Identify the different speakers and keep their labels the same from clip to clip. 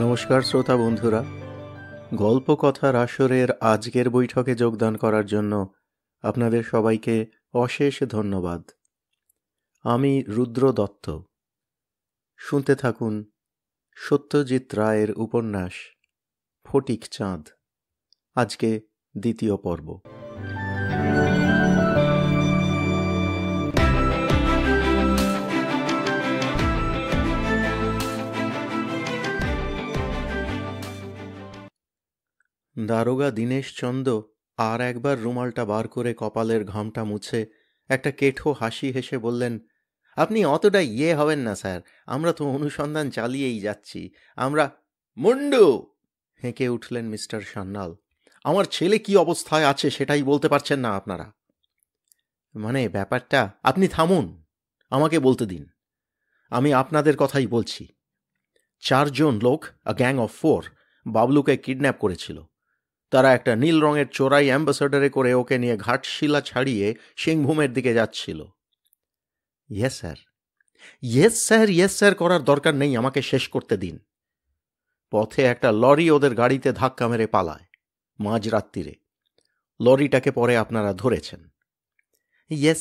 Speaker 1: নমস্কার শ্রোতা বন্ধুরা, গল্পকথার আসরের আজকের বৈঠকে যোগদান করার জন্য আপনাদের সবাইকে অশেষ ধন্যবাদ। আমি রুদ্র দত্ত। শুনতে থাকুন সত্যজিৎ রায়ের উপন্যাস ফটিক চাঁদ, আজকে দ্বিতীয় পর্ব। দারোগা দীনেশচন্দ্র আর একবার রুমালটা বার করে কপালের ঘামটা মুছে একটা কেঠো হাসি হেসে বললেন, আপনি অতটা হবেন না স্যার, আমরা তো অনুসন্ধান চালিয়েই যাচ্ছি। আমরা মুন্ডু, হেঁকে উঠলেন মিস্টার সান্যাল। আমার ছেলে কি অবস্থায় আছে সেটাই বলতে পারছেন না আপনারা? মানে ব্যাপারটা, আপনি থামুন, আমাকে বলতে দিন। আমি আপনাদের কথাই বলছি। 4 জন লোক, আ গ্যাং অফ 4, বাবলুকে কিডন্যাপ করেছিল। তারা একটা নীল রঙের চোরাই অ্যাম্বাসেডারে করে ওকে নিয়ে ঘাটশিলা ছাড়িয়ে সিংভূমের দিকে যাচ্ছিল। Yes sir, yes sir, yes sir করার দরকার নেই, আমাকে শেষ করতে দিন। পথে একটা লরি ওদের গাড়িতে ধাক্কা মেরে পালায় মাঝরাত্রিরে। লরিটাকে পরে আপনারা ধরেছেন। ইয়েস,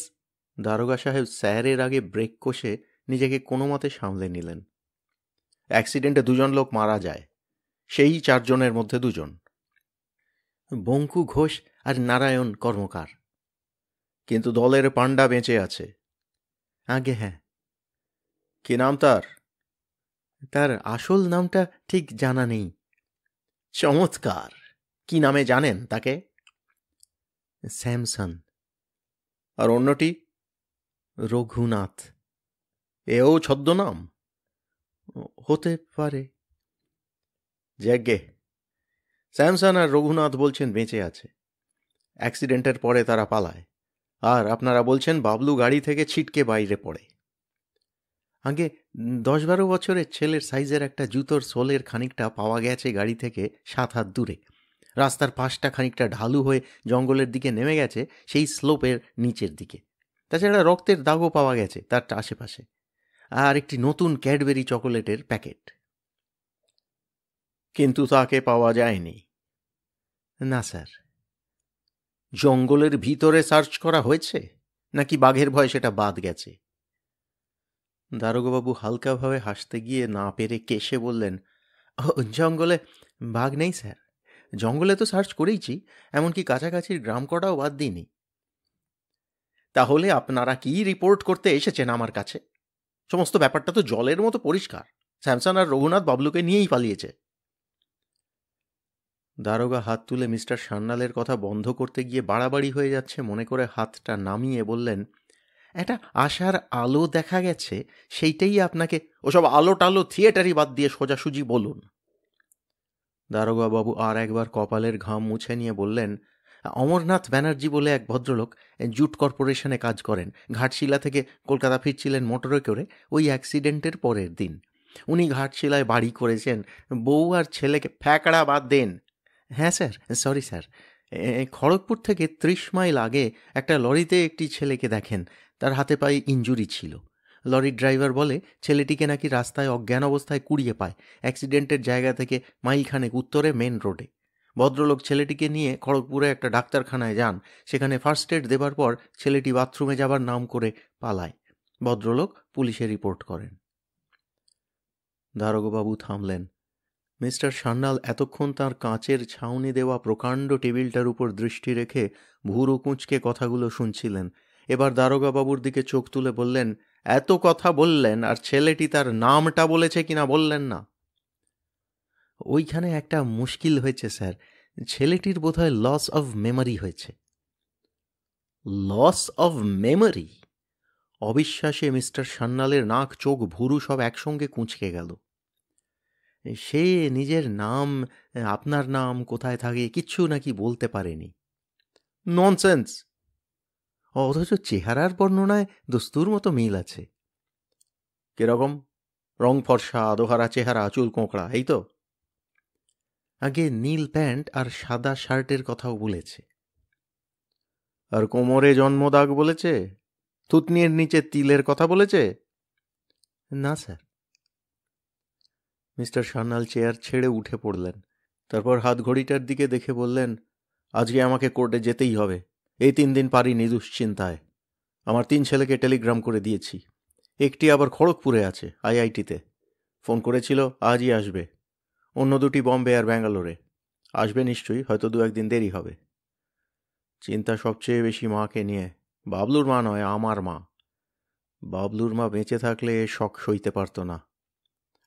Speaker 1: দারোগা সাহেব স্যারের আগে ব্রেক কষে নিজেকে কোনো মতে সামলে নিলেন। অ্যাক্সিডেন্টে 2 জন লোক মারা যায়, সেই 4 জনের মধ্যে 2 জন, বঙ্কু ঘোষ আর নারায়ণ কর্মকার। কিন্তু দলের পান্ডা বেঁচে আছে। আগে হ্যাঁ। কি নাম তার? তার আসল নামটা ঠিক জানা নেই। চমৎকার, কি নামে জানেন তাকে? স্যামসন। আর অন্যটি? রঘুনাথ। এও ছদ্মনাম? হতে পারে। যাজ্ঞে, স্যামসন আর রঘুনাথ বলছেন বেঁচে আছে। অ্যাক্সিডেন্টের পরে তারা পালায়, আর আপনারা বলছেন বাবলু গাড়ি থেকে ছিটকে বাইরে পড়ে। আগে 10-12 বছরের ছেলের সাইজের একটা জুতোর সোলের খানিকটা পাওয়া গেছে গাড়ি থেকে 7 হাত দূরে। রাস্তার পাশটা খানিকটা ঢালু হয়ে জঙ্গলের দিকে নেমে গেছে, সেই স্লোপের নিচের দিকে। তাছাড়া রক্তের দাগও পাওয়া গেছে তার আশেপাশে, আর একটি নতুন ক্যাডবেরি চকোলেটের প্যাকেট। কিন্তু তাকে পাওয়া যায়নি। না স্যার। জঙ্গলের ভিতরে সার্চ করা হয়েছে, নাকি বাঘের ভয় সেটা বাদ গেছে? দারোগাবাবু হালকাভাবে হাসতে গিয়ে না পেরে কেশে বললেন, জঙ্গলে বাঘ নেই স্যার। জঙ্গলে তো সার্চ করেইছি, এমনকি কাছাকাছির গ্রাম কটাও বাদ দিইনি। তাহলে আপনারা কি রিপোর্ট করতে এসেছেন আমার কাছে? সমস্ত ব্যাপারটা তো জলের মতো পরিষ্কার। স্যামসন আর রঘুনাথ বাবলুকে নিয়েই পালিয়েছে। দারোগা হাত তুলে মিস্টার সান্যালের কথা বন্ধ করতে গিয়ে বাড়াবাড়ি হয়ে যাচ্ছে মনে করে হাতটা নামিয়ে বললেন, একটা আশার আলো দেখা গেছে, সেইটাই আপনাকে। ওসব আলো টালো থিয়েটারই বাদ দিয়ে সোজাসুজি বলুন। দারোগাবাবু আর একবার কপালের ঘাম মুছে নিয়ে বললেন, অমরনাথ ব্যানার্জি বলে এক ভদ্রলোক জুট কর্পোরেশনে কাজ করেন। ঘাটশিলা থেকে কলকাতা ফিরছিলেন মোটরে করে ওই অ্যাক্সিডেন্টের পরের দিন। উনি ঘাটশিলায় বাড়ি করেছেন, বউ আর ছেলেকে। ফ্যাকড়া বাদ দেন। হ্যাঁ স্যার, সরি স্যার। খড়গপুর থেকে 30 মাইল আগে একটা লরিতে একটি ছেলেকে দেখেন, তার হাতে পায়ে ইনজুরি ছিল। লরির ড্রাইভার বলে ছেলেটিকে নাকি রাস্তায় অজ্ঞান অবস্থায় কুড়িয়ে পায় অ্যাক্সিডেন্টের জায়গা থেকে মাইলখানেক উত্তরে মেন রোডে। ভদ্রলোক ছেলেটিকে নিয়ে খড়গপুরে একটা ডাক্তারখানায় যান। সেখানে ফার্স্ট এড দেবার পর ছেলেটি বাথরুমে যাবার নাম করে পালায়। ভদ্রলোক পুলিশে রিপোর্ট করেন। দারোগাবাবু থামলেন। মিস্টার সান্যাল এতক্ষণ তাঁর কাঁচের ছাউনি দেওয়া প্রকাণ্ড টেবিলটার উপর দৃষ্টি রেখে ভুরু কুঁচকে কথাগুলো শুনছিলেন। এবার দারোগাবাবুর দিকে চোখ তুলে বললেন, এত কথা বললেন, আর ছেলেটি তার নামটা বলেছে কিনা বললেন না? ওইখানে একটা মুশকিল হয়েছে স্যার। ছেলেটির বোধহয় লস অফ মেমরি হয়েছে। Loss of memory? অবিশ্বাসে মিস্টার সান্যালের নাক, চোখ, ভুরু সব একসঙ্গে কুঁচকে গেল। সে নিজের নাম, আপনার নাম, কোথায় থাকে কিচ্ছু নাকি বলতে পারেনি। ননসেন্স! অথচ চেহারার বর্ণনায় দস্তুর মতো মিল আছে। কিরকম? রং ফর্সা, দোহারা চেহারা, চুল কোঁকড়া, এই তো? আগে নীল প্যান্ট আর সাদা শার্টের কথাও বলেছে। আর কোমরে জন্মদাগ বলেছে? থুতনির নিচে তিলের কথা বলেছে? না স্যার। মিস্টার সান্যাল চেয়ার ছেড়ে উঠে পড়লেন। তারপর হাত ঘড়িটার দিকে দেখে বললেন, আজকে আমাকে কোর্টে যেতেই হবে। এই 3 দিন পারিনি দুশ্চিন্তায়। আমার 3 ছেলেকে টেলিগ্রাম করে দিয়েছি। একটি আবার খড়গপুরে আছে, আইআইটিতে। ফোন করেছিল আজই আসবে। অন্য 2টি বম্বে আর ব্যাঙ্গালোরে। আসবে নিশ্চয়ই, হয়তো 2-1 দিন দেরি হবে। চিন্তা সবচেয়ে বেশি মাকে নিয়ে। বাবলুর মা নয়, আমার মা। বাবলুর মা বেঁচে থাকলে এ শখ সইতে পারত না।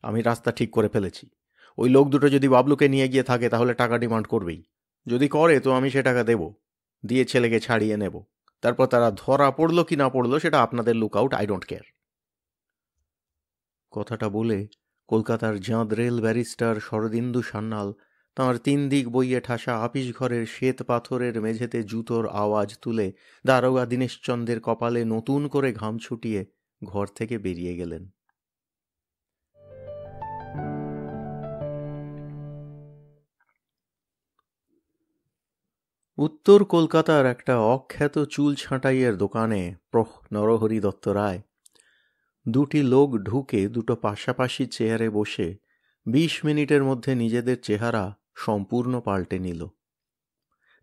Speaker 1: আমি রাস্তা ঠিক করে ফেলেছি। ওই লোক দুটো যদি বাবলুকে নিয়ে গিয়ে থাকে তাহলে টাকা ডিমান্ড করবেই। যদি করে তো আমি সে টাকা দেব, দিয়ে ছেলেকে ছাড়িয়ে নেব। তারপর তারা ধরা পড়লো কি না পড়লো সেটা আপনাদের look out, I don't care. কথাটা বলে কলকাতার জাঁদ রেল ব্যারিস্টার শরদিন্দু সান্যাল তাঁর 3 দিক বইয়ে ঠাসা আপিস ঘরের শ্বেত পাথরের মেঝেতে জুতোর আওয়াজ তুলে দারোগা দীনেশচন্দ্রের কপালে নতুন করে ঘাম ছুটিয়ে ঘর থেকে বেরিয়ে গেলেন। উত্তর কলকাতার একটা অখ্যাত চুল ছাঁটাইয়ের দোকানে নরহরি দত্ত রায় 2টি লোক ঢুকে 2টো পাশাপাশি চেয়ারে বসে 20 মিনিটের মধ্যে নিজেদের চেহারা সম্পূর্ণ পাল্টে নিল।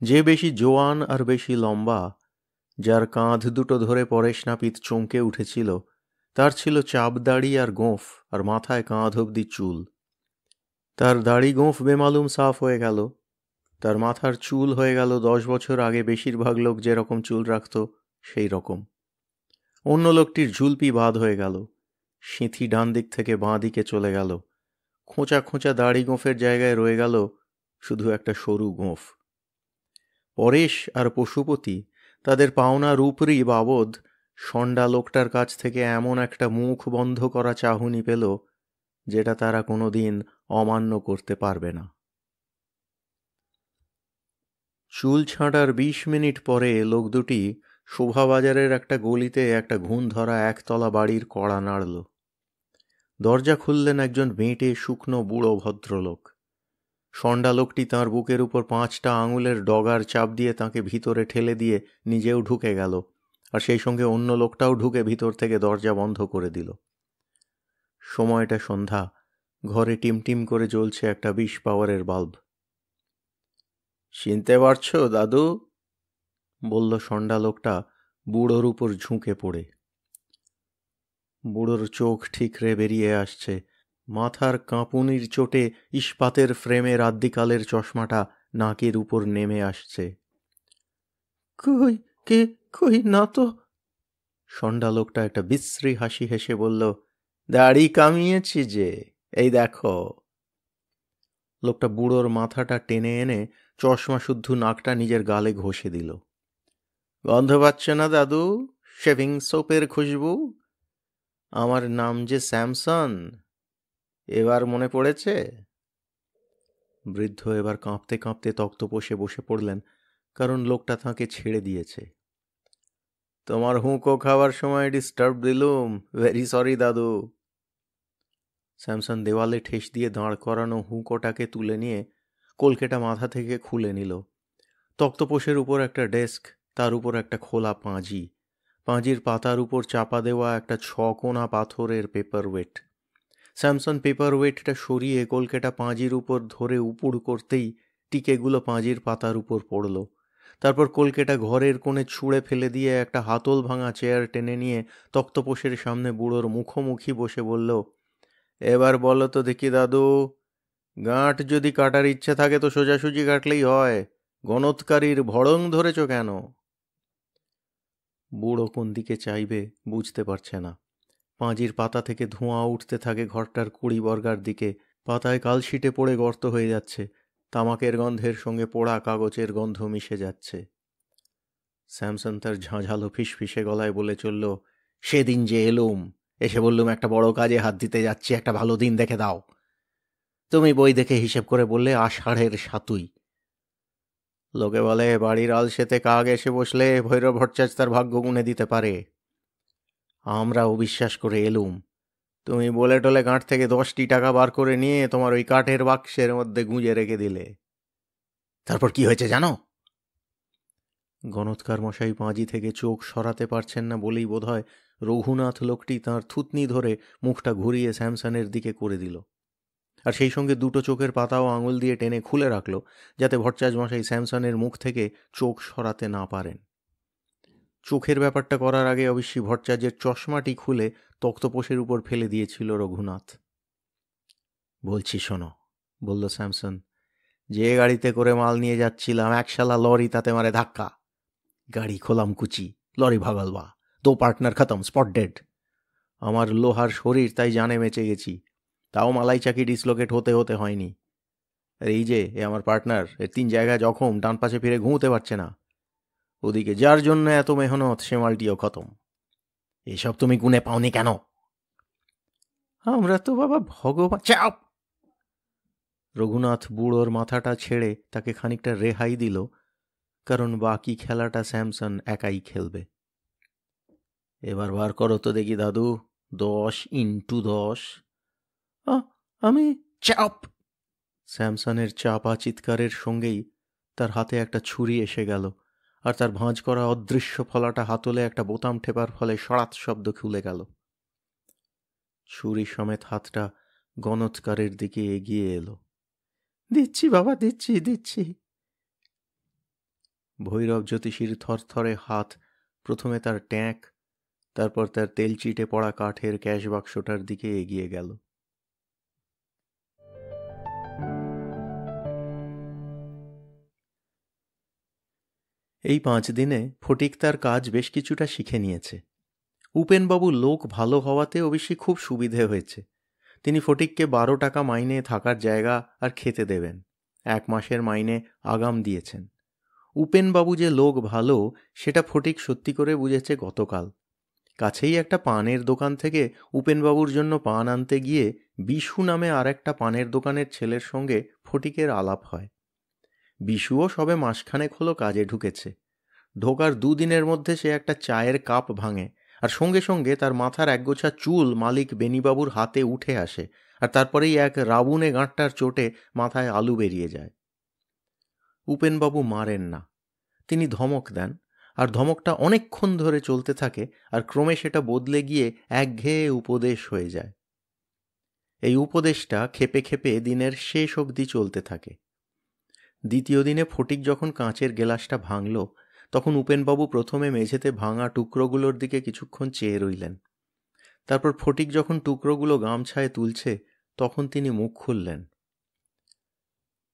Speaker 1: যে বেশি জোয়ান আর বেশি লম্বা, যার কাঁধ দুটো ধরে পরেশ নাপিত চমকে উঠেছিল, তার ছিল চাপ দাড়ি আর গোঁফ, আর মাথায় কাঁধ অবধি চুল। তার দাড়ি গোঁফ বেমালুম সাফ হয়ে গেল, তার মাথার চুল হয়ে গেল 10 বছর আগে বেশিরভাগ লোক যেরকম চুল রাখত সেই রকম। অন্য লোকটির ঝুলপি বাদ হয়ে গেল, সিঁথি ডান দিক থেকে বাঁ দিকে চলে গেল, খোঁচা খোঁচা দাড়ি গোঁফের জায়গায় রয়ে গেল শুধু একটা সরু গোঁফ। পরেশ আর পশুপতি তাদের পাওনা রূপরী বাবদ ষণ্ডা লোকটার কাছ থেকে এমন একটা মুখ বন্ধ করা চাহনি পেল যেটা তারা কোনোদিন অমান্য করতে পারবে না। চুল ছাঁটার 20 মিনিট পরে লোক দুটি শোভাবাজারের একটা গলিতে একটা ঘুণ ধরা একতলা বাড়ির কড়া নাড়ল। দরজা খুললেন একজন বেঁটে শুকনো বুড়ো ভদ্রলোক। ষণ্ডা লোকটি তাঁর বুকের উপর 5টা আঙুলের ডগার চাপ দিয়ে তাঁকে ভিতরে ঠেলে দিয়ে নিজেও ঢুকে গেল, আর সেই সঙ্গে অন্য লোকটাও ঢুকে ভিতর থেকে দরজা বন্ধ করে দিল। সময়টা সন্ধ্যা, ঘরে টিমটিম করে জ্বলছে একটা 20 পাওয়ারের বাল্ব। চিনতে পারছো দাদু? বলল ষণ্ডা লোকটা বুড়োর উপর ঝুঁকে পড়ে। বুড়োর চোখ ঠিকরে বেরিয়ে আসছে, মাথার কাঁপুনির চোটে ইস্পাতের ফ্রেমের আদ্যিকালের চশমাটা নাকের উপর নেমে আসছে। কই কে কই না তো। ষণ্ডা লোকটা একটা বিশ্রী হাসি হেসে বলল, দাড়ি কামিয়েছি যে, এই দেখো। লোকটা বুড়োর মাথাটা টেনে এনে চশমা শুদ্ধ নাকটা নিজের গালে ঘষে দিল। গন্ধ পাচ্ছ না দাদু? শেভিং সোপের খুশবু। আমার নাম যে স্যামসন, এবার মনে পড়েছে? বৃদ্ধ এবার কাঁপতে কাঁপতে তক্তপোষে বসে পড়লেন, কারণ লোকটা তাঁকে ছেড়ে দিয়েছে। তোমার হুঁকো খাওয়ার সময় ডিস্টার্ব দিলুম, ভেরি সরি দাদু। স্যামসন দেওয়ালে ঠেস দিয়ে দাঁড় করানো হুঁকোটাকে তুলে নিয়ে কলকেটা মাথা থেকে খুলে নিল। তক্তপোষের উপর একটা ডেস্ক, তার উপর একটা খোলা পাঁজি, পাঁজির পাতার উপর চাপা দেওয়া একটা 6 কোণা পাথরের পেপার ওয়েট। স্যামসন পেপার ওয়েটটা সরিয়ে কলকেটা পাঁজির উপর ধরে উপুড় করতেই টিকেগুলো পাঁজির পাতার উপর পড়ল। তারপর কলকেটা ঘরের কোণে ছুঁড়ে ফেলে দিয়ে একটা হাতল ভাঙা চেয়ার টেনে নিয়ে তক্তপোষের সামনে বুড়োর মুখোমুখি বসে বলল, এবার বলো তো দেখি দাদু, গাঁট যদি কাটার ইচ্ছে থাকে তো সোজাসুজি কাটলেই হয়, গণৎকারীর ভড়ং ধরেছ কেন? বুড়ো কোন দিকে চাইবে বুঝতে পারছে না। পাঁজির পাতা থেকে ধোঁয়া উঠতে থাকে ঘরটার 20 বর্গার দিকে, পাতায় কালশিটে পড়ে গর্ত হয়ে যাচ্ছে, তামাকের গন্ধের সঙ্গে পোড়া কাগজের গন্ধ মিশে যাচ্ছে। স্যামসন তার ঝাঁঝালো ফিসফিসে গলায় বলে চলল, সেদিন যে এলুম, এসে বললুম একটা বড় কাজে হাত দিতে যাচ্ছি, একটা ভালো দিন দেখে দাও। তুমি বই দেখে হিসেব করে বললে আষাঢ়ের 7ই। লোকে বলে বাড়ির আলসেতে কাক এসে বসলে ভৈরব ভট্টাচার্য তার ভাগ্য গুণে দিতে পারে। আমরা অবিশ্বাস করে এলুম, তুমি বলে টলে গাঁট থেকে 10টি টাকা বার করে নিয়ে তোমার ওই কাঠের বাক্সের মধ্যে গুঁজে রেখে দিলে। তারপর কি হয়েছে জানো? গণৎকার মশাই পাঁজি থেকে চোখ সরাতে পারছেন না বলেই বোধহয় রঘুনাথ লোকটি তাঁর থুতনি ধরে মুখটা ঘুরিয়ে স্যামসনের দিকে করে দিল। আর সেই সঙ্গে দুটো চোখের পাতাও আঙুল দিয়ে টেনে খুলে রাখল, যাতে ভট্টাচার্যমশাই স্যামসনের মুখ থেকে চোখ সরাতে না পারেন। চোখের ব্যাপারটা করার আগে অবশ্যই ভট্টাচার্যের চশমাটি খুলে তক্তপোষের উপর ফেলে দিয়েছিল রঘুনাথ। বলছি শোনো, বলল স্যামসন, যে গাড়িতে করে মাল নিয়ে যাচ্ছিলাম একশালা লরি তাতে মারে ধাক্কা। গাড়ি খোলাম কুচি, লরি ভাগলবা, 2 পার্টনার খতম, স্পট ডেড। আমার লোহার শরীর তাই জানে বেঁচে গেছি, তাও মালাই চাকি ডিসলোকেট হতে হতে হয়নি। আর এই যে আমার পার্টনার, এর 3 জায়গায় জখম, ডান পাশে ফিরে ঘুমোতে পারছে না। ওদিকে যার জন্য এত মেহনত সে মালটিও খতম। এসব তুমি গুনে পাওনি কেন? আমরা তো বাবা ভগবান। চাপ! রঘুনাথ বুড়োর মাথাটা ছেড়ে তাকে খানিকটা রেহাই দিল, কারণ বাকি খেলাটা স্যামসন একাই খেলবে। এবার বার করো তো দেখি দাদু, 10 ইন্টু 10। আমি। চাপ! স্যামসনের চাপা চিৎকারের সঙ্গেই তার হাতে একটা ছুরি এসে গেল, আর তার ভাঁজ করা অদৃশ্য ফলাটা হাতলে একটা বোতাম ঠেপার ফলে সড়াৎ শব্দ খুলে গেল। ছুরি সমেত হাতটা গণৎকারের দিকে এগিয়ে এলো। দিচ্ছি বাবা, দিচ্ছি দিচ্ছি। ভৈরব জ্যোতিষীর থরথরে হাত প্রথমে তার ট্যাঁক, তারপর তার তেলচিটে পড়া কাঠের ক্যাশ বাক্সটার দিকে এগিয়ে গেল। এই 5 দিনে ফটিক তার কাজ বেশ কিছুটা শিখে নিয়েছে। উপেনবাবু লোক ভালো হওয়াতে অবশ্যই খুব সুবিধে হয়েছে। তিনি ফটিককে 12 টাকা মাইনে থাকার জায়গা আর খেতে দেবেন। 1 মাসের মাইনে আগাম দিয়েছেন। উপেনবাবু যে লোক ভালো সেটা ফটিক সত্যি করে বুঝেছে গতকাল। কাছেই একটা পানের দোকান থেকে উপেনবাবুর জন্য পান আনতে গিয়ে বিশু নামে আর একটা পানের দোকানের ছেলের সঙ্গে ফটিকের আলাপ হয়। বিশুও সবে মাসখানেক হলো কাজে ঢুকেছে। ঢোকার 2 দিনের মধ্যে সে একটা চায়ের কাপ ভাঙে, আর সঙ্গে সঙ্গে তার মাথার একগোছা চুল মালিক বেনিবাবুর হাতে উঠে আসে, আর তারপরেই এক রাবুনে গাঁটটার চোটে মাথায় আলু বেরিয়ে যায়। উপেনবাবু মারেন না, তিনি ধমক দেন, আর ধমকটা অনেকক্ষণ ধরে চলতে থাকে, আর ক্রমে সেটা বদলে গিয়ে একঘেয়ে উপদেশ হয়ে যায়। এই উপদেশটা খেপে খেপে দিনের শেষ অবধি চলতে থাকে। দ্বিতীয় দিনে ফটিক যখন কাঁচের গেলাসটা ভাঙল, তখন উপেনবাবু প্রথমে মেঝেতে ভাঙা টুকরোগুলোর দিকে কিছুক্ষণ চেয়ে রইলেন। তারপর ফটিক যখন টুকরোগুলো গামছায় তুলছে, তখন তিনি মুখ খুললেন।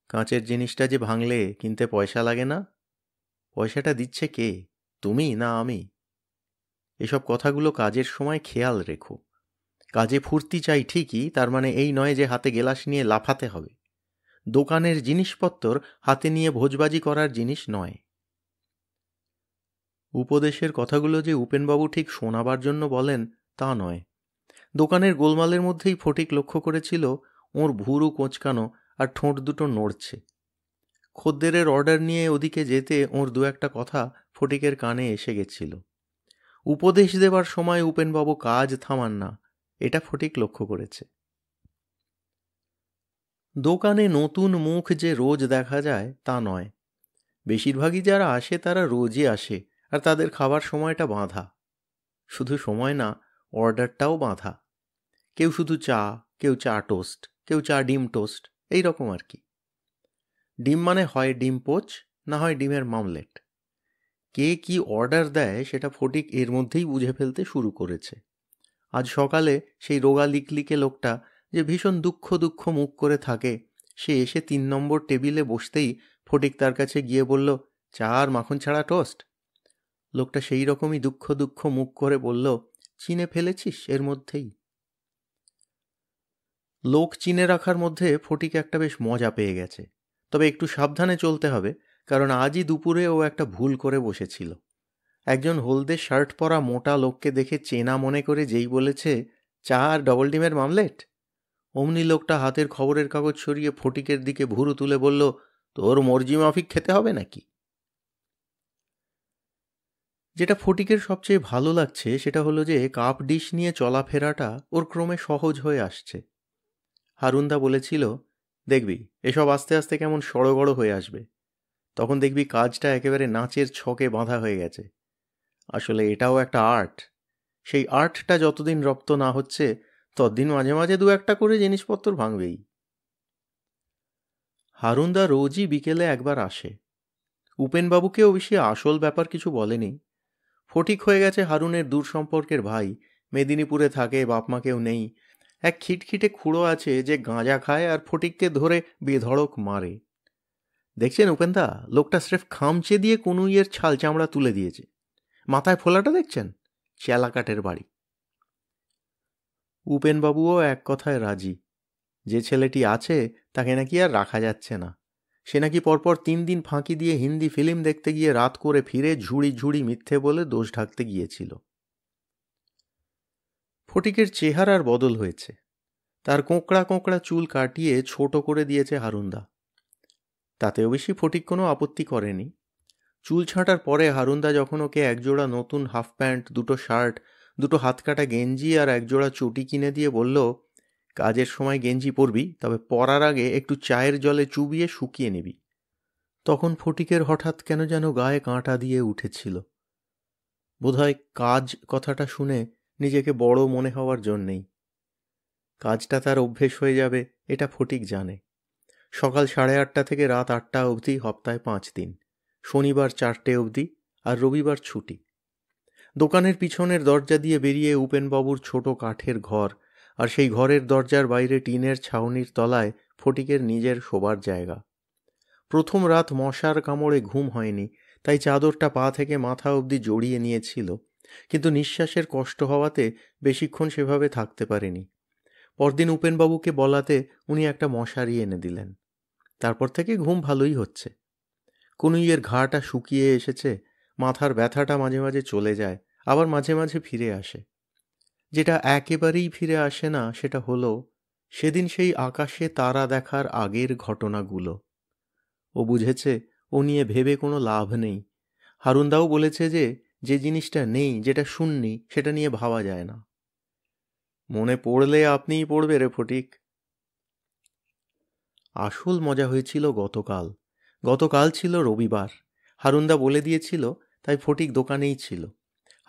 Speaker 1: কাঁচের জিনিসটা যে ভাঙলে কিনতে পয়সা লাগে না? পয়সাটা দিচ্ছে কে, তুমি না আমি? এসব কথাগুলো কাজের সময় খেয়াল রেখো। কাজে ফুর্তি চাই ঠিকই, তার মানে এই নয় যে হাতে গেলাস নিয়ে লাফাতে হবে। দোকানের জিনিসপত্র হাতে নিয়ে ভোজবাজি করার জিনিস নয়। উপদেশের কথাগুলো যে উপেনবাবু ঠিক শোনাবার জন্য বলেন তা নয়। দোকানের গোলমালের মধ্যেই ফটিক লক্ষ্য করেছিল ওর ভুরু কোঁচকানো আর ঠোঁট দুটো নড়ছে। খদ্দেরের অর্ডার নিয়ে ওদিকে যেতে ওর 2-1 কথা ফটিকের কানে এসে গেছিল। উপদেশ দেবার সময় উপেনবাবু কাজ থামান না, এটা ফটিক লক্ষ্য করেছে। দোকানে নতুন মুখ যে রোজ দেখা যায় তা নয়। বেশিরভাগই যারা আসে তারা রোজই আসে, আর তাদের খাবার সময়টা বাঁধা। শুধু সময় না, অর্ডারটাও বাঁধা। কেউ শুধু চা, কেউ চা টোস্ট, কেউ চা ডিম টোস্ট, এই রকম আর কি। ডিম মানে হয় ডিম পোচ, না হয় ডিমের মামলেট। কে কি অর্ডার দেয় সেটা ফটিক এর মধ্যেই বুঝে ফেলতে শুরু করেছে। আজ সকালে সেই রোগা লিকলিকে লোকটা যে ভীষণ দুঃখ দুঃখ মুখ করে থাকে, সে এসে 3 নম্বর টেবিলে বসতেই ফটিক তার কাছে গিয়ে বলল, চা আর মাখন ছাড়া টোস্ট। লোকটা সেই রকমই দুঃখ দুঃখ মুখ করে বলল, চিনে ফেলেছিস এর মধ্যেই। লোক চিনে রাখার মধ্যে ফটিক একটা বেশ মজা পেয়ে গেছে। তবে একটু সাবধানে চলতে হবে, কারণ আজই দুপুরে ও একটা ভুল করে বসেছিল। একজন হলদে শার্ট পরা মোটা লোককে দেখে চেনা মনে করে যেই বলেছে, চা আর ডবল ডিমের মামলেট, অমনি লোকটা হাতের খবরের কাগজ সরিয়ে ফটিকের দিকে ভুরু তুলে বলল, তোর মর্জি মাফিক খেতে হবে নাকি? যেটা ফটিকের সবচেয়ে ভালো লাগছে সেটা হলো যে কাপ ডিশ নিয়ে চলাফেরাটা ওর ক্রমে সহজ হয়ে আসছে। হারুনদা বলেছিল, দেখবি এসব আস্তে আস্তে কেমন সড়গড় হয়ে আসবে, তখন দেখবি কাজটা একেবারে নাচের ছকে বাঁধা হয়ে গেছে। আসলে এটাও একটা আর্ট। সেই আর্টটা যতদিন রপ্ত না হচ্ছে ততদিন মাঝে মাঝে 2-1 করে জিনিসপত্র ভাঙবেই। হারুনদা রোজই বিকেলে একবার আসে। উপেনবাবুকে অবশ্যই আসল ব্যাপার কিছু বলেনি। ফটিক হয়ে গেছে হারুনের দূর সম্পর্কের ভাই, মেদিনীপুরে থাকে, বাপমা কেউ নেই। এক খিটখিটে খুড়ো আছে যে গাঁজা খায় আর ফটিককে ধরে বেধড়ক মারে। দেখছেন উপেনদা, লোকটা স্রেফ খামচে দিয়ে কনুইয়ের ছাল চামড়া তুলে দিয়েছে। মাথায় ফোলাটা দেখছেন? চেলাকাটের বাড়ি। উপেনবাবুও এক কথায় রাজি। যে ছেলেটি আছে তাকে নাকি আর রাখা যাচ্ছে না। সে নাকি পরপর 3 দিন ফাঁকি দিয়ে হিন্দি ফিল্ম দেখতে গিয়ে রাত করে ফিরে ঝুড়ি ঝুড়ি মিথ্যে বলে দোষ ঢাকতে গিয়েছিল। ফটিকের চেহারার বদল হয়েছে। তার কোঁকড়া কোঁকড়া চুল কাটিয়ে ছোট করে দিয়েছে হারুনদা। তাতে অবশ্যই ফটিক কোনো আপত্তি করেনি। চুল ছাঁটার পরে হারুনদা যখন ওকে একজোড়া নতুন হাফ প্যান্ট, 2টো শার্ট, 2টো হাতকাটা গেঞ্জি আর একজোড়া চটি কিনে দিয়ে বলল, কাজের সময় গেঞ্জি পরবি, তবে পরার আগে একটু চায়ের জলে চুবিয়ে শুকিয়ে নিবি, তখন ফটিকের হঠাৎ কেন যেন গায়ে কাঁটা দিয়ে উঠেছিল। বোধহয় কাজ কথাটা শুনে নিজেকে বড় মনে হওয়ার জন্যেই। কাজটা তার অভ্যেস হয়ে যাবে এটা ফটিক জানে। সকাল 8:30 থেকে রাত 8টা অবধি সপ্তাহে 5 দিন, শনিবার 4টে অবধি, আর রবিবার ছুটি। দোকানের পিছনের দরজা দিয়ে বেরিয়ে উপেনবাবুর ছোট কাঠের ঘর, আর সেই ঘরের দরজার বাইরে টিনের ছাউনির তলায় ফটিকের নিজের শোবার জায়গা। প্রথম রাত মশার কামড়ে ঘুম হয়নি, তাই চাদরটা পা থেকে মাথা অবধি জড়িয়ে নিয়েছিল, কিন্তু নিঃশ্বাসের কষ্ট হওয়াতে বেশিক্ষণ সেভাবে থাকতে পারেনি। পরদিন উপেনবাবুকে বলাতে উনি একটা মশারি এনে দিলেন। তারপর থেকে ঘুম ভালোই হচ্ছে। কনুইয়ের ঘাটা শুকিয়ে এসেছে, মাথার ব্যথাটা মাঝে মাঝে চলে যায়, আবার মাঝে মাঝে ফিরে আসে। যেটা একেবারেই ফিরে আসে না সেটা হলো সেদিন সেই আকাশে তারা দেখার আগের ঘটনাগুলো। ও বুঝেছে ও নিয়ে ভেবে কোনো লাভ নেই। হারুনদাও বলেছে যে যে জিনিসটা নেই, যেটা শূন্যি, সেটা নিয়ে ভাবা যায় না। মনে পড়লে আপনিই পড়বে রে ফটিক। আসল মজা হয়েছিল গতকাল। গতকাল ছিল রবিবার। হারুনদা বলে দিয়েছিল, তাই ফটিক দোকানেই ছিল।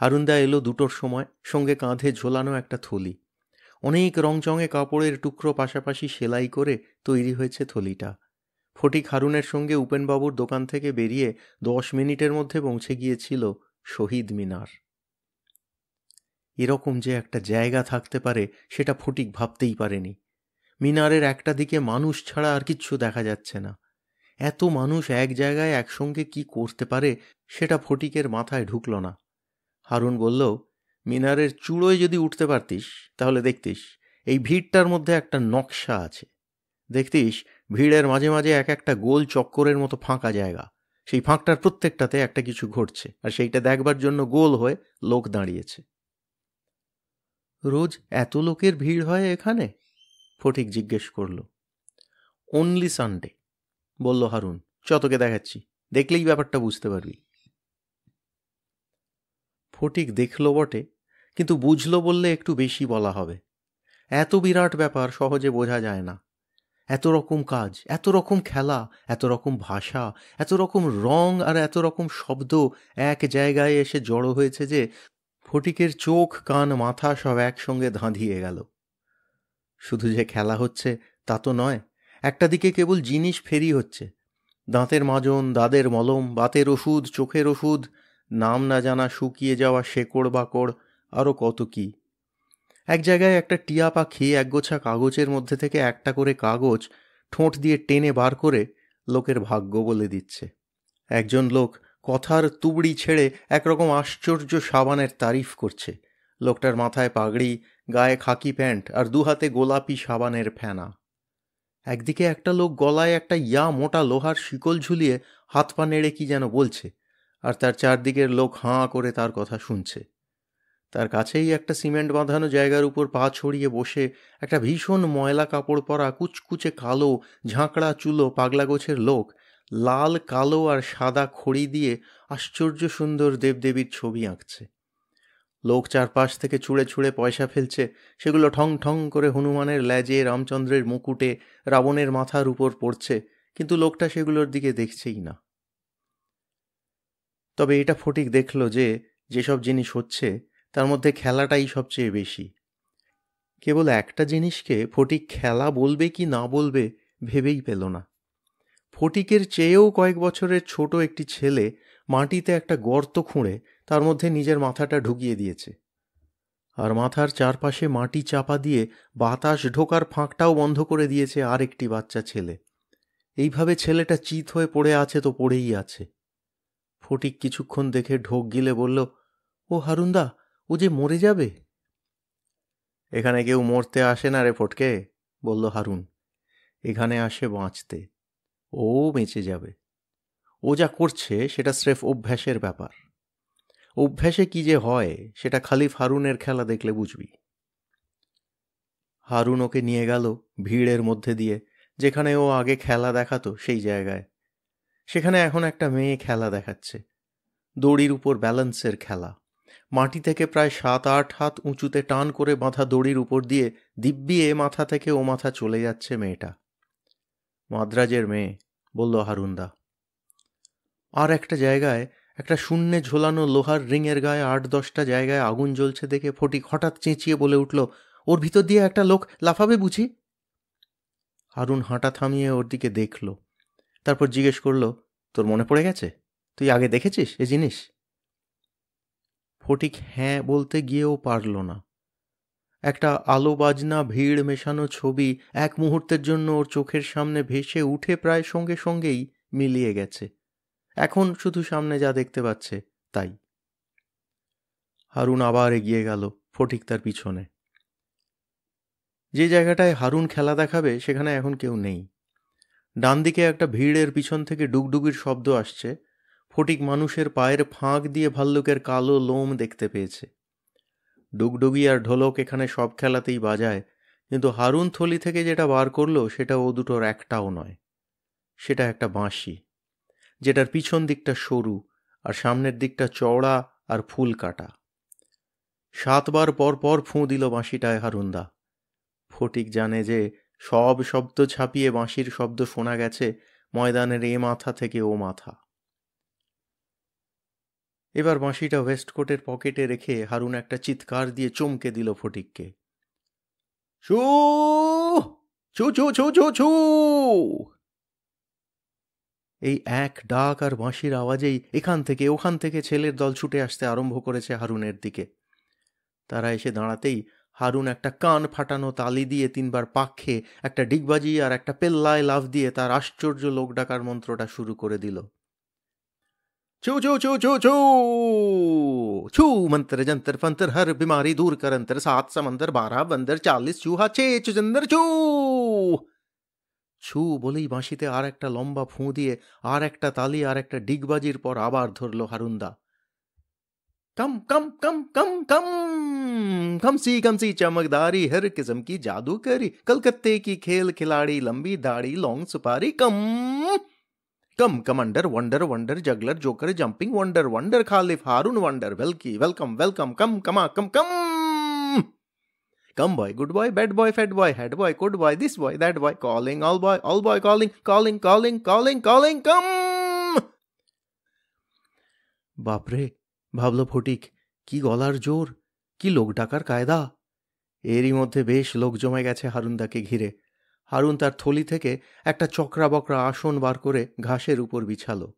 Speaker 1: হারুনদা এলো 2টোর সময়, সঙ্গে কাঁধে ঝোলানো একটা থলি। অনেক রংচঙে কাপড়ের টুকরো পাশাপাশি সেলাই করে তৈরি হয়েছে থলিটা। ফটিক হারুনের সঙ্গে উপেনবাবুর দোকান থেকে বেরিয়ে 10 মিনিটের মধ্যে পৌঁছে গিয়েছিল শহীদ মিনার। এরকম যে একটা জায়গা থাকতে পারে সেটা ফটিক ভাবতেই পারেনি। মিনারের একটা দিকে মানুষ ছাড়া আর কিচ্ছু দেখা যাচ্ছে না। এত মানুষ এক জায়গায় একসঙ্গে কি করতে পারে সেটা ফটিকের মাথায় ঢুকল না। হারুন বলল, মিনারের চূড়োয় যদি উঠতে পারতিস তাহলে দেখতিস এই ভিড়টার মধ্যে একটা নকশা আছে। দেখতিস ভিড়ের মাঝে মাঝে এক একটা গোল চক্করের মতো ফাঁকা জায়গা, সেই ফাঁকটার প্রত্যেকটাতে একটা কিছু ঘটছে, আর সেইটা দেখবার জন্য গোল হয়ে লোক দাঁড়িয়েছে। রোজ এত লোকের ভিড় হয় এখানে? ফটিক জিজ্ঞেস করল। অনলি সানডে, বলল হারুন। তোকে দেখাচ্ছি, দেখলেই ব্যাপারটা বুঝতে পারবি। ফটিক দেখল বটে, কিন্তু বুঝল বললে একটু বেশি বলা হবে। এত বিরাট ব্যাপার সহজে বোঝা যায় না। এত রকম কাজ, এত রকম খেলা, এত রকম ভাষা, এত রকম রং আর এত রকম শব্দ এক জায়গায় এসে জড়ো হয়েছে যে ফটিকের চোখ, কান, মাথা সব একসঙ্গে ধাঁধিয়ে গেল। শুধু যে খেলা হচ্ছে তা তো নয়, একটা দিকে কেবল জিনিস ফেরি হচ্ছে। দাঁতের মাজন, দাদের মলম, বাতের ওষুধ, চোখের ওষুধ, নাম না জানা শুকিয়ে যাওয়া শেকড় বাকড়, আরও কত কি। এক জায়গায় একটা টিয়া পাখি একগোছা কাগজের মধ্যে থেকে একটা করে কাগজ ঠোঁট দিয়ে টেনে বার করে লোকের ভাগ্য বলে দিচ্ছে। একজন লোক কথার তুবড়ি ছেড়ে একরকম আশ্চর্য সাবানের তারিফ করছে। লোকটার মাথায় পাগড়ি, গায়ে খাকি প্যান্ট আর 2 হাতে গোলাপি সাবানের ফেনা। একদিকে একটা লোক গলায় একটা মোটা লোহার শিকল ঝুলিয়ে হাত পা নেড়ে কি যেন বলছে, আর তার চারদিকের লোক হাঁ করে তার কথা শুনছে। তার কাছেই একটা সিমেন্ট বাঁধানো জায়গার উপর পা ছড়িয়ে বসে একটা ভীষণ ময়লা কাপড় পরা কুচকুচে কালো ঝাঁকড়া চুলো পাগলা গোছের লোক লাল, কালো আর সাদা খড়ি দিয়ে আশ্চর্য সুন্দর দেবদেবীর ছবি আঁকছে। লোক চারপাশ থেকে ছুঁড়ে ছুঁড়ে পয়সা ফেলছে, সেগুলো ঠং ঠং করে হনুমানের ল্যাজে, রামচন্দ্রের মুকুটে, রাবণের মাথার উপর পড়ছে, কিন্তু লোকটা সেগুলোর দিকে দেখছেই না। তবে এটা ফটিক দেখল যে যেসব জিনিস হচ্ছে তার মধ্যে খেলাটাই সবচেয়ে বেশি। কেবল একটা জিনিসকে ফটিক খেলা বলবে কি না বলবে ভেবেই পেল না। ফটিকের চেয়েও কয়েক বছরের ছোট একটি ছেলে মাটিতে একটা গর্ত খুঁড়ে তার মধ্যে নিজের মাথাটা ঢুকিয়ে দিয়েছে, আর মাথার চারপাশে মাটি চাপা দিয়ে বাতাস ঢোকার ফাঁকটাও বন্ধ করে দিয়েছে আর একটি বাচ্চা ছেলে। এইভাবে ছেলেটা চিত হয়ে পড়ে আছে তো পড়েই আছে। ফটিক কিছুক্ষণ দেখে ঢোক গিলে বলল, ও হারুনদা, ও যে মরে যাবে। এখানে কেউ মরতে আসে না রে ফটকে, বলল হারুন। এখানে আসে বাঁচতে। ও বেঁচে যাবে। ও যা করছে সেটা স্রেফ অভ্যাসের ব্যাপার। অভ্যাসে কি যে হয় সেটা খালি হারুনের খেলা দেখলে বুঝবি। হারুন ওকে নিয়ে গেল ভিড়ের মধ্যে দিয়ে, যেখানে ও আগে খেলা দেখাতো সেই জায়গায়। সেখানে এখন একটা মেয়ে খেলা দেখাচ্ছে, দড়ির উপর ব্যালেন্সের খেলা। মাটি থেকে প্রায় 7-8 হাত উঁচুতে টান করে বাঁধা দড়ির উপর দিয়ে দিব্যি এ মাথা থেকে ও মাথা চলে যাচ্ছে মেয়েটা। মাদ্রাজের মেয়ে, বলল হারুনদা। আর একটা জায়গায় একটা শূন্যে ঝোলানো লোহার রিংয়ের গায়ে 8-10টা জায়গায় আগুন জ্বলছে দেখে ফটিক হঠাৎ চেঁচিয়ে বলে উঠল, ওর ভিতর দিয়ে একটা লোক লাফাবে বুঝি। হারুন হাঁটা থামিয়ে ওর দিকে দেখল, তারপর জিজ্ঞেস করল, তোর মনে পড়ে গেছে? তুই আগে দেখেছিস এ জিনিস? ফটিক হ্যাঁ বলতে গিয়েও পারল না। একটা আলো বাজনা ভিড় মেশানো ছবি এক মুহূর্তের জন্য ওর চোখের সামনে ভেসে উঠে প্রায় সঙ্গে সঙ্গেই মিলিয়ে গেছে। এখন শুধু সামনে যা দেখতে পাচ্ছে তাই। হারুন আবার এগিয়ে গেল, ফটিক তার পিছনে। যে জায়গাটায় হারুন খেলা দেখাবে সেখানে এখন কেউ নেই। ডান দিকে একটা ভিড়ের পিছন থেকে ডুগডুগির শব্দ আসছে। ফটিক মানুষের পায়ের ফাঁক দিয়ে ভাল্লুকের কালো লোম দেখতে পেয়েছে। ডুগডুগি আর ঢোলক এখানে সব খেলাতেই বাজায়, কিন্তু হারুন থলি থেকে যেটা বার করলো সেটা ও দুটোর একটাও নয়। সেটা একটা বাঁশি, যেটার পিছন দিকটা সরু আর সামনের দিকটা চওড়া আর ফুল কাটা। 7 বার পর পর ফুঁ দিল বাঁশিটায় হারুনদা। ফটিক জানে যে সব শব্দ ছাপিয়ে বাঁশির শব্দ শোনা গেছে ময়দানের এ মাথা থেকে ও মাথা। এবার বাঁশিটা ওয়েস্টকোটের পকেটে রেখে হারুন একটা চিৎকার দিয়ে চমকে দিল ফটিককে। ছু ছু ছু ছু ছু ছু। এই এক ডাক আর বাঁশির আওয়াজেই এখান থেকে ওখান থেকে ছেলের দল ছুটে আসতে আরম্ভ করেছে হারুনের দিকে। তারা এসে দাঁড়াতেই হারুন একটা কান ফাটানো তালি দিয়ে 3 বার পাক খেয়ে একটা ডিগবাজি আর একটা পেল্লায় লাফ দিয়ে তার আশ্চর্য লোক ডাকার মন্ত্রটা শুরু করে দিল। ছু ছু ছু ছু ছু ছু, मंत्र जंतर फंतर हर बीमारी दूर कर अंतर, 7 समंदर 12 बंदर 40 चूहा 6 चुचंदर छू। ছু বলেই বাঁশিতে আর একটা লম্বা ফুঁ দিয়ে আর একটা তালি আর একটা ডিগবাজির পর আবার ধরল হারুনদা। कम कम कम कम कम, कमसी चमकदारी हर किस्म की जादूगरी, कलकत्ते की खेल खिलाड़ी लंबी दाढ़ी लॉन्ग सुपारी, come come commander wonder wonder juggler joker jumping wonder wonder caliph Haroun wonder वेलकी वेलकम वेलकम कम कमा come come come boy good boy bad boy fat boy head boy good boy this boy that boy calling all boy calling calling calling calling calling come. বাপরে, ভাবল ফটিক, কি গলার জোর, কি লোক ডাকার কায়দা। এরই মধ্যে বেশ লোক জমে গেছে হারুনদাকে ঘিরে। হারুন তার থলি থেকে একটা চকরা বকরা আসন বার করে ঘাসের উপর বিছালো।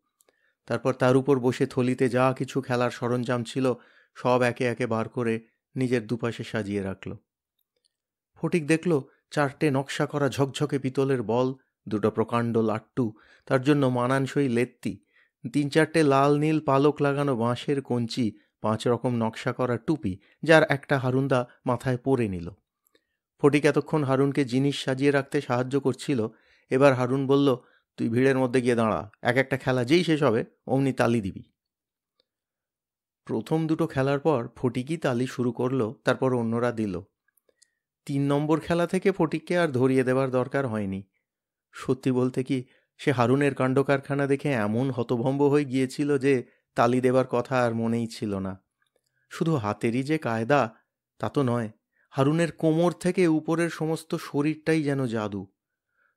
Speaker 1: তারপর তার উপর বসে থলিতে যা কিছু খেলার সরঞ্জাম ছিল সব একে একে বার করে নিজের দুপাশে সাজিয়ে রাখল। ফটিক দেখল 4টে নকশা করা ঝকঝকে পিতলের বল, 2টো প্রকাণ্ড লাট্টু, তার জন্য মানানসই লেত্তি, 3-4টে লাল নীল পালক লাগানো বাঁশের কঞ্চি, 5 রকম নকশা করা টুপি, যার একটা হারুনদা মাথায় পরে নিল। ফটিক এতক্ষণ হারুনকে জিনিস সাজিয়ে রাখতে সাহায্য করছিল। এবার হারুন বলল, তুই ভিড়ের মধ্যে গিয়ে দাঁড়া, এক একটা খেলা যেই শেষ হবে অমনি তালি দিবি। প্রথম 2টো খেলার পর ফটিকই তালি শুরু করলো, তারপর অন্যরা দিল। 3 নম্বর খেলা থেকে ফটিককে আর ধরিয়ে দেবার দরকার হয়নি। সত্যি বলতে কি, সে হারুনের কাণ্ডকারখানা দেখে এমন হতভম্ব হয়ে গিয়েছিল যে তালি দেবার কথা আর মনেই ছিল না। শুধু হাতেরই যে কায়দা তা তো নয়, হারুনের কোমর থেকে উপরের সমস্ত শরীরটাই যেন জাদু।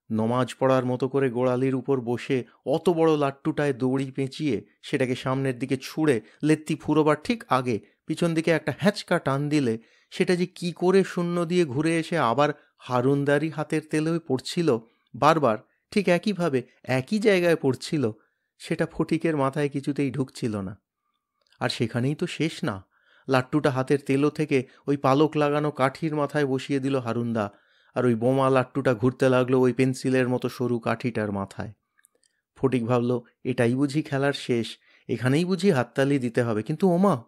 Speaker 1: নমাজ পড়ার মতো করে গোড়ালির উপর বসে অত বড় লাট্টুটায় দড়ি পেঁচিয়ে সেটাকে সামনের দিকে ছুঁড়ে লেত্তি ফুরোবার ঠিক আগে পিছন দিকে একটা হ্যাঁচকা টান দিলে সেটা যে কি করে শূন্য দিয়ে ঘুরে এসে আবার হারুনদারি হাতের তেলেও পড়ছিল, বারবার ঠিক একইভাবে একই জায়গায় পড়ছিল, সেটা ফটিকের মাথায় কিছুতেই ঢুকছিল না। আর সেখানেই তো শেষ না। লাট্টুটা হাতের তেলো থেকে ওই পালক লাগানো কাঠির মাথায় বসিয়ে দিল হারুনদা, আর ওই বোমা লাট্টুটা ঘুরতে লাগলো ওই পেন্সিলের মতো সরু কাঠিটার মাথায়। ফটিক ভাবল, এটাই বুঝি খেলার শেষ, এখানেই বুঝি হাততালি দিতে হবে। কিন্তু ওমা,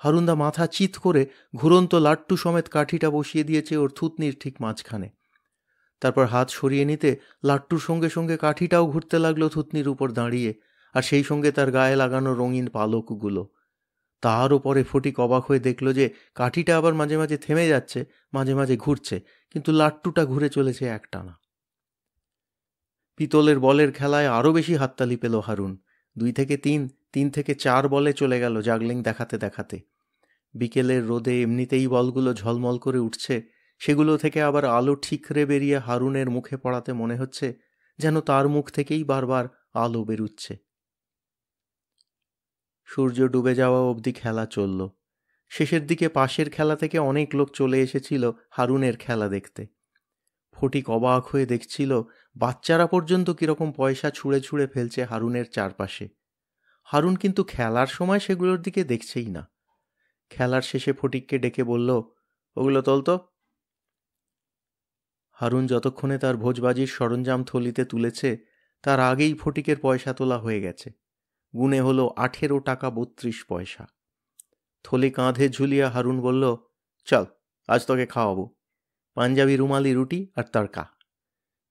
Speaker 1: হারুনদা মাথা চিৎ করে ঘুরন্ত লাট্টু সমেত কাঠিটা বসিয়ে দিয়েছে ওর থুতনির ঠিক মাঝখানে। তারপর হাত সরিয়ে নিতে লাট্টুর সঙ্গে সঙ্গে কাঠিটাও ঘুরতে লাগলো থুতনির উপর দাঁড়িয়ে, আর সেই সঙ্গে তার গায়ে লাগানো রঙিন পালকগুলো। তার ওপরে ফটিক অবাক হয়ে দেখল যে কাঠিটা আবার মাঝে মাঝে থেমে যাচ্ছে, মাঝে মাঝে ঘুরছে, কিন্তু লাট্টুটা ঘুরে চলেছে একটানা। পিতলের বলের খেলায় আরও বেশি হাততালি পেল হারুন। 2 থেকে 3, 3 থেকে 4 বলে চলে গেল জাগলিং দেখাতে দেখাতে। বিকেলের রোদে এমনিতেই বলগুলো ঝলমল করে উঠছে, সেগুলো থেকে আবার আলো ঠিকরে বেরিয়ে হারুনের মুখে পড়াতে মনে হচ্ছে যেন তার মুখ থেকেই বারবার আলো বেরুচ্ছে। সূর্য ডুবে যাওয়া অবধি খেলা চলল। শেষের দিকে পাশের খেলা থেকে অনেক লোক চলে এসেছিল হারুনের খেলা দেখতে। ফটিক অবাক হয়ে দেখছিল বাচ্চারা পর্যন্ত কিরকম পয়সা ছুঁড়ে ছুঁড়ে ফেলছে হারুনের চারপাশে। হারুন কিন্তু খেলার সময় সেগুলোর দিকে দেখছেই না। খেলার শেষে ফটিককে ডেকে বলল, ওগুলো তোলতো। হারুন যতক্ষণে তার ভোজবাজির সরঞ্জাম থলিতে তুলেছে, তার আগেই ফটিকের পয়সা তোলা হয়ে গেছে। গুনে হলো 18 টাকা 32 পয়সা। থলি কাঁধে ঝুলিয়ে হারুন বলল, চল, আজ তোকে খাওয়াবো। পাঞ্জাবি রুমালি রুটি আর তড়কা।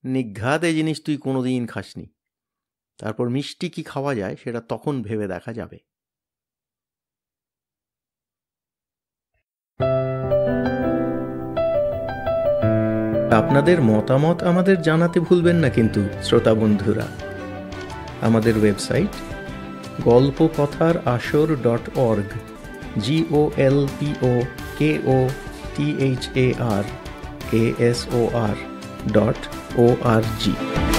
Speaker 1: নিঘাত এই জিনিস তুই কোনোদিন খাসনি। তারপর মিষ্টি কি খাওয়া যায় সেটা তখন ভেবে দেখা যাবে। আপনাদের মতামত আমাদের জানাতে ভুলবেন না কিন্তু শ্রোতা বন্ধুরা। আমাদের ওয়েবসাইট golpokothar.org, GOLPOKOTHARASOR.org।